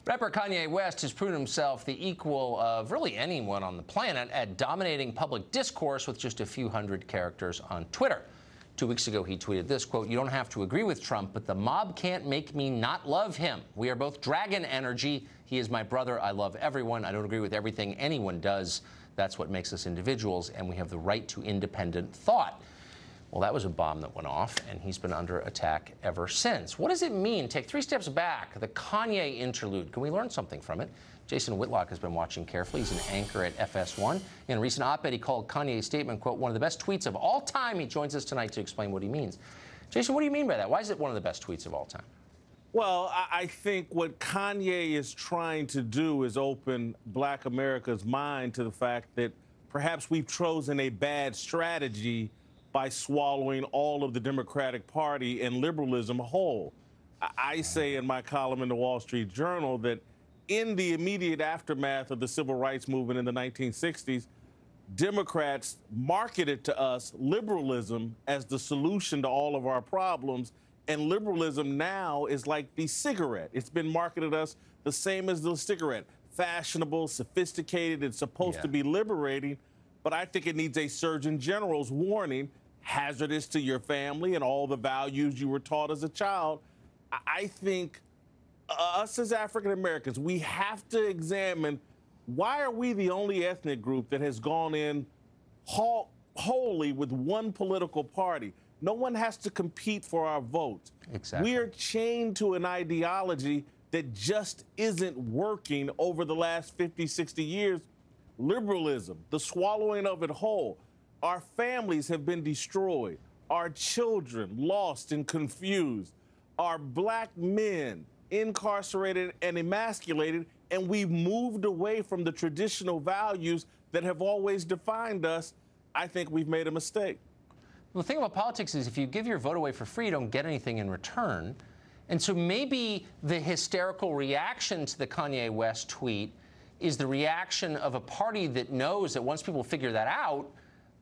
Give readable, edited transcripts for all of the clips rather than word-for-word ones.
Rapper Kanye West has proven himself the equal of really anyone on the planet at dominating public discourse with just a few hundred characters on Twitter. 2 weeks ago, he tweeted this, quote, "You don't have to agree with Trump, but the mob can't make me not love him. We are both dragon energy. He is my brother. I love everyone. I don't agree with everything anyone does. That's what makes us individuals, and we have the right to independent thought." Well, that was a bomb that went off, and he's been under attack ever since. What does it mean? Take 3 steps back. The Kanye interlude. Can we learn something from it? Jason Whitlock has been watching carefully. He's an anchor at FS1. In a recent op-ed, he called Kanye's statement, quote, "one of the best tweets of all time." He joins us tonight to explain what he means. Jason, what do you mean by that? Why is it one of the best tweets of all time? Well, I think what Kanye is trying to do is open Black America's mind to the fact that perhaps we've chosen a bad strategy by swallowing all of the Democratic Party and liberalism whole. I say in my column in the Wall Street Journal that in the immediate aftermath of the civil rights movement in the 1960s, Democrats marketed to us liberalism as the solution to all of our problems. And liberalism now is like the cigarette. It's been marketed to us the same as the cigarette. Fashionable, sophisticated, it's supposed to be liberating. But I think it needs a Surgeon General's warning, hazardous to your family and all the values you were taught as a child. I think us as African Americans, we have to examine, why are we the only ethnic group that has gone in wholly with one political party? No one has to compete for our votes. Exactly. We are chained to an ideology that just isn't working over the last 50, 60 years. Liberalism, the swallowing of it whole. Our families have been destroyed. Our children lost and confused. Our Black men incarcerated and emasculated, and we've moved away from the traditional values that have always defined us. I think we've made a mistake. Well, the thing about politics is if you give your vote away for free, you don't get anything in return. And so maybe the hysterical reaction to the Kanye West tweet is the reaction of a party that knows that once people figure that out,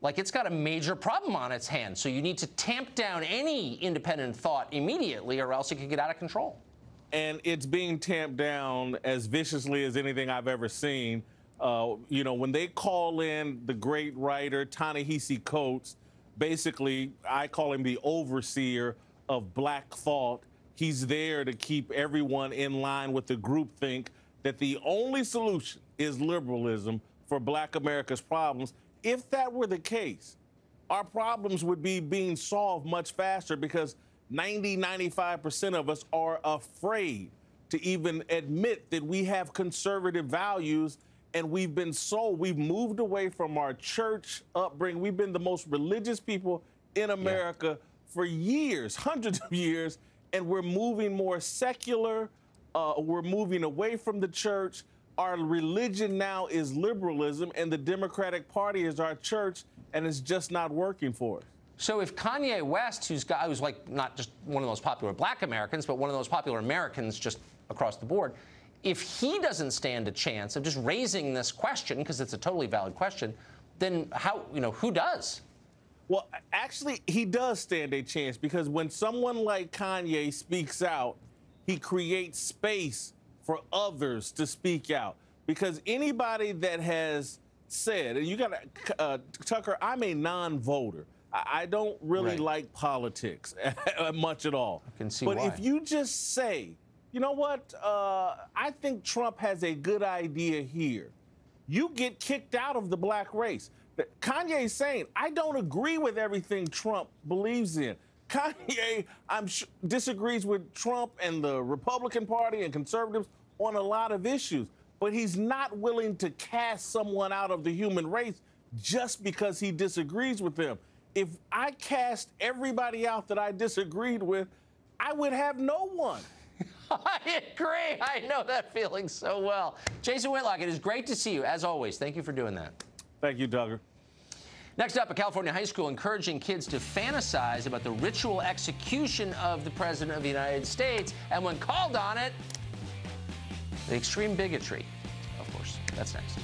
like, it's got a major problem on its hands. So you need to tamp down any independent thought immediately, or else it could get out of control. And it's being tamped down as viciously as anything I've ever seen. You know, when they call in the great writer Ta-Nehisi Coates, basically, I call him the overseer of Black thought. He's there to keep everyone in line with the groupthink that the only solution is liberalism for Black America's problems. If that were the case, our problems would be being solved much faster, because 95% of us are afraid to even admit that we have conservative values, and we've moved away from our church upbringing. We've been the most religious people in America for years, hundreds of years, and we're moving more secular. We're moving away from the church. Our religion now is liberalism, and the Democratic Party is our church, and it's just not working for us. So if Kanye West, who's like not just one of those popular Black Americans, but one of those popular Americans just across the board, if he doesn't stand a chance of just raising this question, because it's a totally valid question, then how, who does? Well, actually, he does stand a chance, because when someone like Kanye speaks out, he creates space for others to speak out. Because anybody that has said, and you got to, Tucker, I'm a non-voter. I don't really like politics much at all. I can see why. But if you just say, you know what, I think Trump has a good idea here, you get kicked out of the Black race. Kanye's saying, I don't agree with everything Trump believes in. Kanye, disagrees with Trump and the Republican Party and conservatives on a lot of issues, but he's not willing to cast someone out of the human race just because he disagrees with them. If I cast everybody out that I disagreed with, I would have no one. I agree. I know that feeling so well. Jason Whitlock, it is great to see you, as always. Thank you for doing that. Thank you, Tucker. Next up, a California high school encouraging kids to fantasize about the ritual execution of the President of the United States, and when called on it, the extreme bigotry. Of course, that's next.